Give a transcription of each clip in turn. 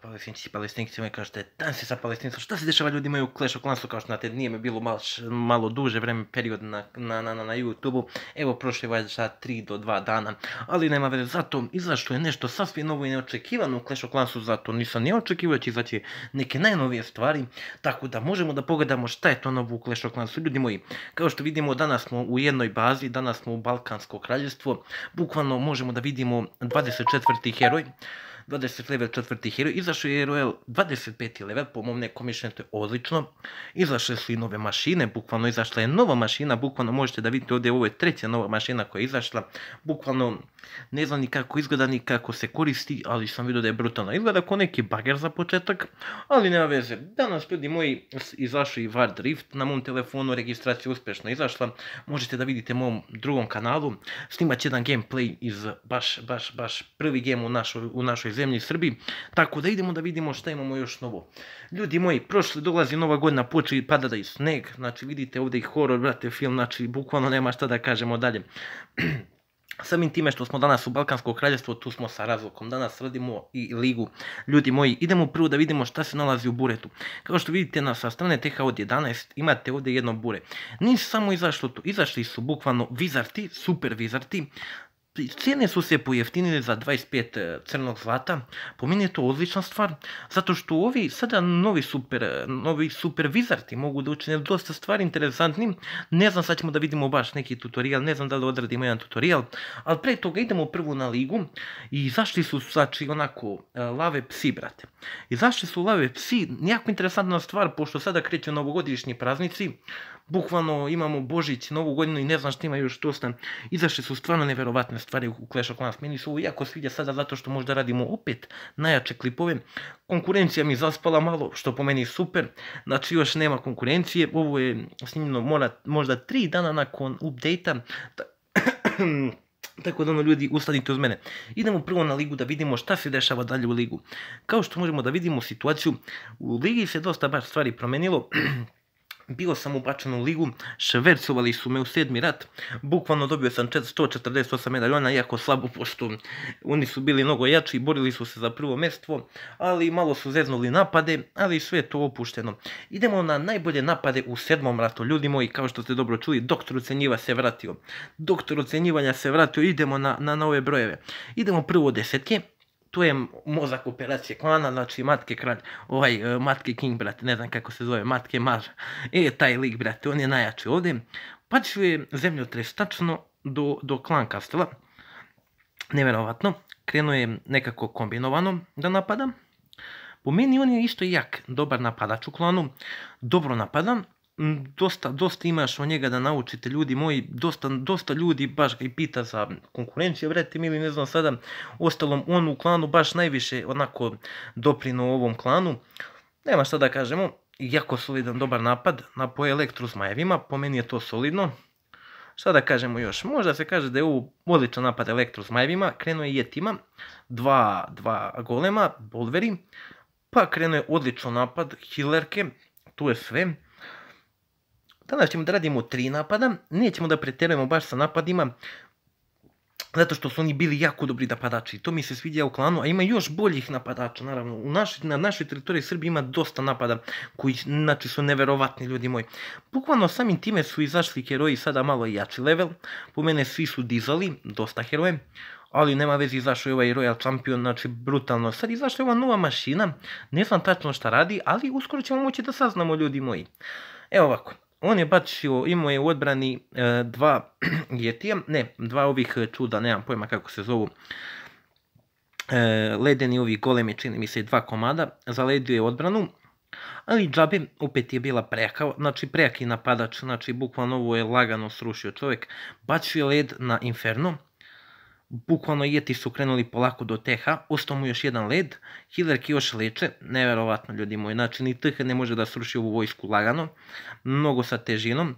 Palestinci i Palestinci moji kažete, dan se sa Palestincom, šta se dešava ljudi moji u Clash of Clansu, kao što znate, nije me bilo malo duže vreme period na YouTube-u, evo prošle valjda 3 do 2 dana, ali nema veze, zato izašlo je nešto sasvim novo i neočekivano u Clash of Clansu, zato nisam ni očekivao da će izaći neke najnovije stvari, tako da možemo da pogledamo šta je to novo u Clash of Clansu, ljudi moji, kao što vidimo danas smo u jednoj bazi, danas smo u Balkansko kraljevstvo, bukvalno možemo da vidimo 24. heroj, 20 level 4. heroj, izašao je Royal 25. level, po mom nekom mišljenju to je odlično, izašle su i nove mašine, bukvalno izašla je nova mašina, bukvalno možete da vidite ovdje, ovo je treća nova mašina koja je izašla, bukvalno ne znam ni kako izgleda, ni kako se koristi, ali sam vidio da je brutalno, izgleda kao neki bager za početak, ali nema veze, danas ljudi moji izašao i Ward Rift na mom telefonu, registracija uspješno izašla, možete da vidite u mom drugom kanalu, snimat će jedan gameplay iz baš prvi game u našoj zemlji Srbiji, tako da idemo da vidimo šta imamo još novo. Ljudi moji, dolazi nova godina, počeli pada i sneg, znači vidite ovdje i horror, brate, film, znači bukvalno nema šta da kažemo dalje. Samim time što smo danas u Balkansko kraljevstvo, tu smo sa razlokom, danas radimo i ligu. Ljudi moji, idemo prvo da vidimo šta se nalazi u buretu. Kao što vidite sa strane TH od 11 imate ovdje jedno bure. Nisu samo izašlo to, izašli su bukvalno vizarti, super vizarti. Cijene su se pojeftinile za 25 crnog zlata, po meni je to odlična stvar, zato što ovi sada novi super vizarti mogu da učine dosta stvari interesantnim, ne znam, sad ćemo da vidimo baš neki tutorial, ne znam da li odradimo jedan tutorial, ali pre toga idemo prvo na ligu i izašli su, znači, onako, lave psi, brate. Izašli su lave psi, jako interesantna stvar, pošto sada kreću novogodišnji praznici, bukvalno imamo Božić, Novu godinu i ne znam šta ima još dosta. Izašle su stvarno neverovatne stvari u Clash of Clans. Meni su ovo jako sviđa sada zato što možda radimo opet najjače klipove. Konkurencija mi zaspala malo, što po meni super. Znači još nema konkurencije. Ovo je snimljeno možda 3 dana nakon update-a. Tako da ljudi, ustanite uz mene. Idemo prvo na ligu da vidimo šta se dešava dalje u ligu. Kao što možemo da vidimo situaciju, u ligi se dosta baš stvari promenilo. Bio sam ubačen u ligu, švercovali su me u 7. rat, bukvalno dobio sam 148 medaljona, jako slabo, pošto oni su bili mnogo jači, borili su se za prvo mjesto, ali malo su zeznuli napade, ali sve je to opušteno. Idemo na najbolje napade u 7. ratu, ljudi moji, kao što ste dobro čuli, doktor ucenjiva se vratio. Doktor ucenjivanja se vratio, idemo na ove brojeve. Idemo prvo desetke. Tu je mozak operacije klana, znači Matke kralj, Matke king, brate, ne znam kako se zove, Matke mar. Taj lik, brate, on je najjači ovdje. Pačio je zemljotres tačno do klan kastela. Nevjerovatno, krenuo je nekako kombinovano da napada. Po meni on je isto jak, dobar napadač u klanu, dobro napada. Dosta imaš od njega da naučite, ljudi moji, dosta ljudi baš ga i pita za konkurenciju, vrati mi ili ne znam sada, ostalom on u klanu baš najviše onako doprinuo ovom klanu, nema šta da kažemo, jako solidan dobar napad po elektru zmajevima, po meni je to solidno. Šta da kažemo još, možda se kaže da je ovo odličan napad elektru zmajevima, krenuo je jetima, dva golema, bolveri, pa krenuo je odličan napad, healerke, tu je sve. Danas ćemo da radimo 3 napada, nećemo da pretjerujemo baš sa napadima, zato što su oni bili jako dobri napadači. To mi se sviđa u klanu, a ima još boljih napadača, naravno. Na našoj teritoriji Srbije ima dosta napada koji, znači, su neverovatni, ljudi moji. Bukvalno samim time su izašli heroji sada malo jači level, po mene svi su dizali, dosta heroje, ali nema veze, izašao je ovaj Royal Champion, znači brutalno. Sad izašla je ova nova mašina, ne znam tačno šta radi, ali uskoro ćemo moći da saznamo, ljudi moji. Evo ovako. On je bačio, imao je u odbrani 2 jetija, ne, 2 ovih čuda, nemam pojma kako se zovu, ledeni ovi golemi, čini mi se 2 komada, zaledio je odbranu, ali džabe opet je bila prejaka, znači prejaki napadač, znači bukvalno ovo je lagano srušio čovjek, bačio je led na Inferno, bukvalno jeti su krenuli polako do TH, ostao mu još jedan led, healerki još leče, neverovatno, ljudi moji, znači ni TH ne može da sruši ovu vojsku lagano, mnogo sa težinom,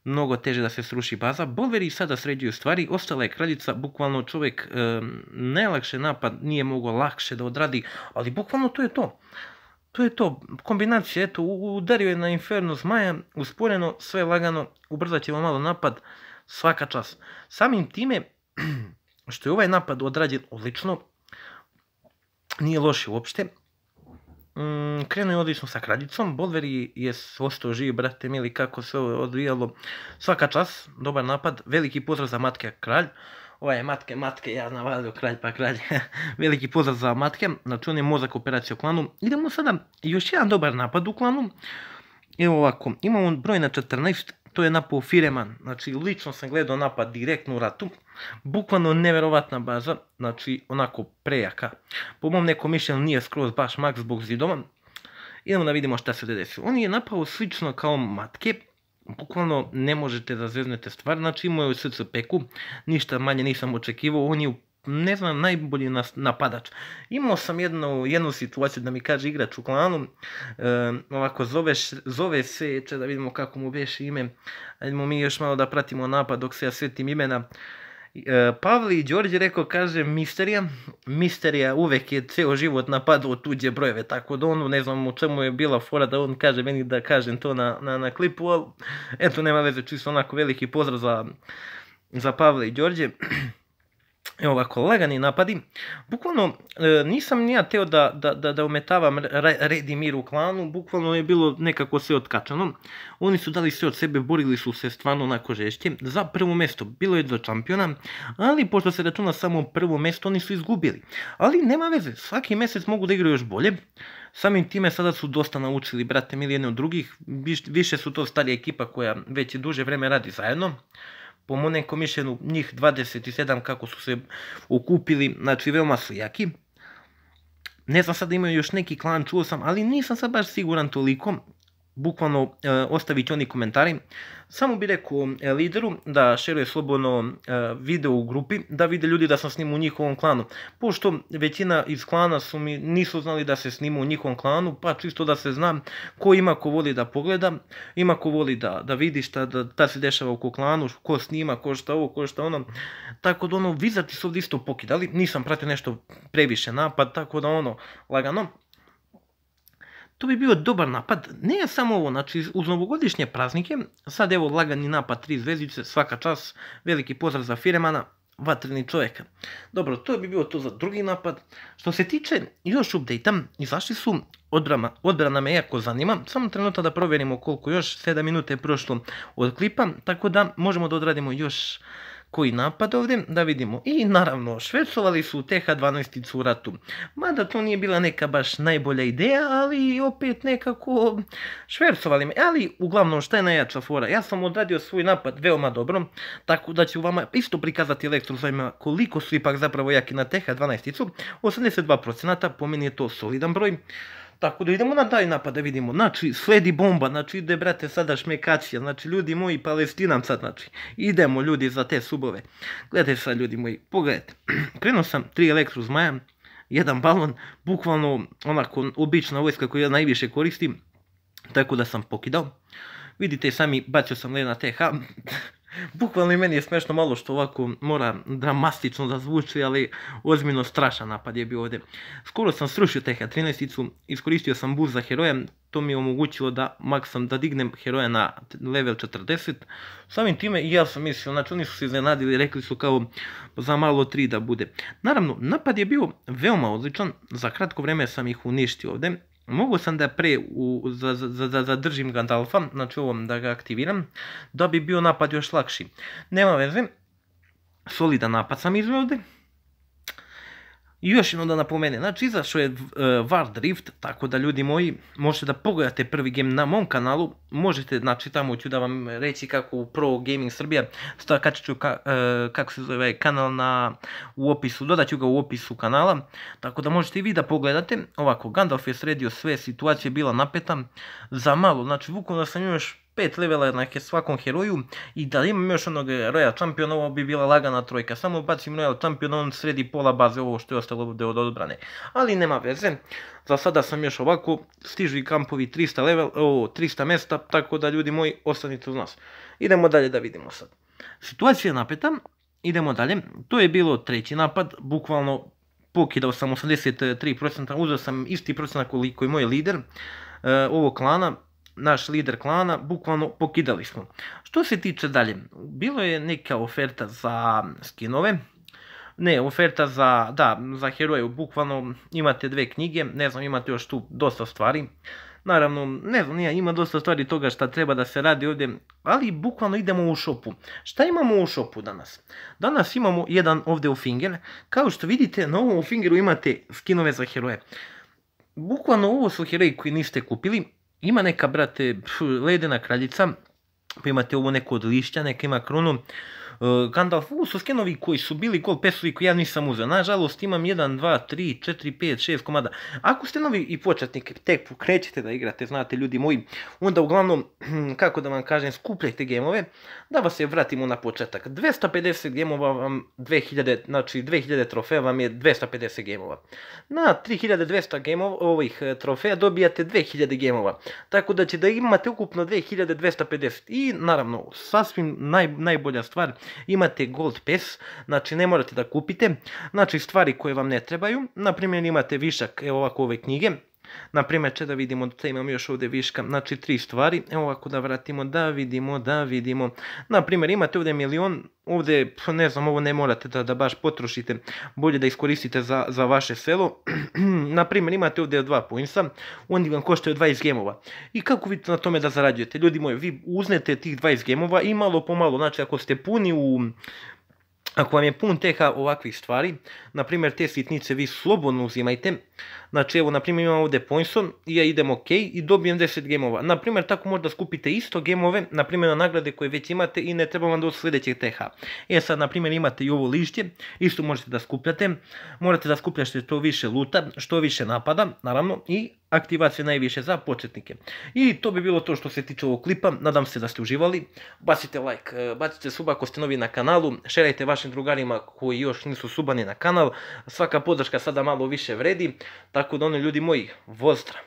mnogo teže da se sruši baza, bolveri sada sređuju stvari, ostala je kraljica, bukvalno čovjek najlakše napad nije mogao lakše da odradi, ali bukvalno to je to. To je to, kombinacija, eto, udario je na Inferno zmaja, usporeno, sve lagano, ubrzat ćemo malo napad, svaka čast. Samim time, što je ovaj napad odrađen odlično, nije loše uopšte, krenuo je odlično sa kraljicom, Bolveri je ostao živ, brate mili, kako se ovo odvijalo, svaka čast, dobar napad, veliki pozdrav za Matke kralj, matke, ja navalio kralj pa kralj, veliki pozdrav za Matke, znači on je mozak operacije u klanu. Idemo sada, još jedan dobar napad u klanu, evo ovako, imamo broj na 14, to je napao Fireman, znači lično sam gledao napad direktno u ratu, bukvalno neverovatna baza, znači onako prejaka, po mom nekom mišljenju nije skroz baš max zbog zidova. Idemo da vidimo šta se desilo. On je napao slično kao Matke, bukvalno ne možete da zeznete stvar, znači imao je srce peku, ništa manje nisam očekivao, on je ne znam, najbolji napadač. Imao sam jednu situaciju da mi kaže igrač u klanu, ovako zove se, da vidimo kako mu beše ime, ajdemo mi još malo da pratimo napad dok se ja svetim imena. Pavli Đorđe rekao, kaže Misterija uvek je ceo život napadao tuđe brojeve, tako da ono, ne znam u čemu je bila fora da on kaže meni da kažem to na klipu, ali eto nema veze, čisto onako veliki pozdrav za Pavle i Đorđe. Evo ovako, lagani napadi, bukvalno nisam nija teo da umetavam red i mir u klanu, bukvalno je bilo nekako sve otkačano, oni su dali sve od sebe, borili su se stvarno onako žešće, za prvo mesto bilo je 2 šampiona, ali pošto se računa samo prvo mesto, oni su izgubili, ali nema veze, svaki mesec mogu da igraju još bolje, samim time sada su dosta naučili, brate mili, jedne od drugih, više su to starija ekipa koja već i duže vreme radi zajedno. Po mom nekom mišljenju njih 27 kako su se okupili, znači veoma su jaki. Ne znam sad da imaju još neki klan, čuo sam, ali nisam sad baš siguran toliko. Bukvalno ostavit ću oni komentari. Samo bih rekao lideru da šeruje slobodno video u grupi, da vide ljudi da sam snimao u njihovom klanu. Pošto većina iz klana nisu znali da se snima u njihovom klanu, pa čisto da se zna ko ima ko voli da pogleda, ima ko voli da vidi šta se dešava oko klanu, ko snima, ko šta ovo, ko šta ono. Tako da ono, vizati su ovdje isto pokidali, nisam pratio nešto previše napad, tako da ono, lagano. To bi bio dobar napad, ne samo ovo, znači uz novogodišnje praznike, sad evo lagani napad 3 zvezdice, svaka čast, veliki pozdrav za Firemana, vatreni čovjek. Dobro, to bi bilo to za drugi napad. Što se tiče još update-a, izašli su, odbrana me jako zanima, samo trenutak da provjerimo koliko još, 7 minuta je prošlo od klipa, tako da možemo da odradimo još koji napad ovdje, da vidimo. I naravno, švercovali su TH12 u ratu. Mada to nije bila neka baš najbolja ideja, ali opet nekako švercovali me. Ali uglavnom, šta je najjača fora? Ja sam odradio svoj napad veoma dobro, tako da ću vama isto prikazati elektrozajma koliko su ipak zapravo jaki na TH12. 82%, po meni je to solidan broj. Tako da idemo na taj napad da vidimo, znači sledi bomba, znači ide brate sada šmekacija, znači ljudi moji Palestinam sad, znači idemo ljudi za te subove. Gledajte sad ljudi moji, pogledajte, krenuo sam 3 elektrozmaja, 1 balon, bukvalno onako obična vojska koju ja najviše koristim, tako da sam pokidao. Vidite sami, bacio sam na TH, bukvalno i meni je smešno malo što ovako mora dramatično da zvuči, ali ozbiljno strašan napad je bio ovdje. Skoro sam srušio TH13, iskoristio sam boost za heroja, to mi je omogućilo da maksam da dignem heroja na level 40. Samim time i ja sam mislio, znači oni su se iznenadili, rekli su kao za malo 3 da bude. Naravno, napad je bio veoma odličan, za kratko vreme sam ih uništio ovdje. Mogu sam da zadržim Gandalfa, znači ovom da ga aktiviram, da bi bio napad još lakši. Nema veze, solidan napad sam izveo ovdje. I još jedno da napomene, znači izašao je War Drift, tako da ljudi moji, možete da pogledate prvi game na mom kanalu, možete, znači tamo ću da vam reći kako u Pro Gaming Srbija, kačit ću kako se zove kanal u opisu, dodat ću ga u opisu kanala, tako da možete i vi da pogledate. Ovako, Gandalf je sredio sve, situacija je bila napeta, za malo, znači bukvalno sam još 5 levela na svakom heroju i da imam još onog Royal Champion, ovo bi bila lagana trojka, samo bacim Royal Champion, on sredi pola baze ovo što je ostalo ovdje od odbrane, ali nema veze, za sada sam još ovako, stižu i kampovi 300 mesta, tako da ljudi moji ostanite uz nas. Idemo dalje da vidimo sad. Situacija je napeta, idemo dalje, to je bilo treći napad, bukvalno pokidao sam 83%, uzeo sam isti procenat koliko i moj lider ovog klana, naš lider klana, bukvalno pokidali smo. Što se tiče dalje, bilo je neka oferta za skinove, Ne, oferta za heroje, bukvalno imate 2 knjige, ne znam, imate još tu dosta stvari. Naravno, ne znam, ima dosta stvari toga šta treba da se radi ovdje, ali bukvalno idemo u shopu. Šta imamo u shopu danas? Danas imamo jedan ovdje u Finger, kao što vidite na ovom Fingeru imate skinove za heroje. Bukvalno ovo su heroji koji niste kupili, ima neka, brate, ledena kraljica, pa imate ovo neko od lišća, neka ima krunu, Gandalf, ovo su skenovi koji su bili gold pesovi koji ja nisam uzeo. Nažalost imam 1, 2, 3, 4, 5, 6 komada. Ako ste novi i početnik, tek krećete da igrate, znate ljudi moji, onda uglavnom, kako da vam kažem, skupljajte gemove, da vas se vratimo na početak. 250 gemova vam 2000, znači 2000 trofeja vam je 250 gemova. Na 3200 gemova ovih trofeja dobijate 2000 gemova. Tako da će da imate ukupno 2250. I naravno, sasvim najbolja stvar, imate gold pass, znači ne morate da kupite, znači stvari koje vam ne trebaju, na primjer imate višak, evo ovako ove knjige, na primjer da vidimo da imamo još ovdje viška, znači 3 stvari, evo ovako da vratimo, da vidimo, na primjer imate ovdje milion, ovdje ne znam, ovo ne morate da baš potrošite, bolje da iskoristite za vaše selo, na primjer imate ovdje 2 poinsa, oni vam koštaju 20 gemova, i kako vidite na tome da zarađujete, ljudi moji, vi uznete tih 20 gemova i malo po malo, znači ako ste puni ako vam je pun teha ovakvih stvari, na primjer te sitnice vi slobodno uzimajte, znači evo na primjer imam ovdje poinson i ja idem ok i dobijem 10 gemova, na primjer tako možda skupite isto gemove, na primjer na nagrade koje već imate i ne treba vam do sljedećeg teha. Sad na primjer imate i ovo lišće, isto možete da skupljate, morate da skupljate što više luta, što više napada, naravno, i aktivacije najviše za početnike. I to bi bilo to što se tiče ovog klipa, nadam se da ste uživali, bacite like, bacite sub ako ste novi na kanalu, šerajte vašim drugarima koji još nisu subani na kanal, svaka podrška sada malo više vredi, tako da ljudi moji, vozdra!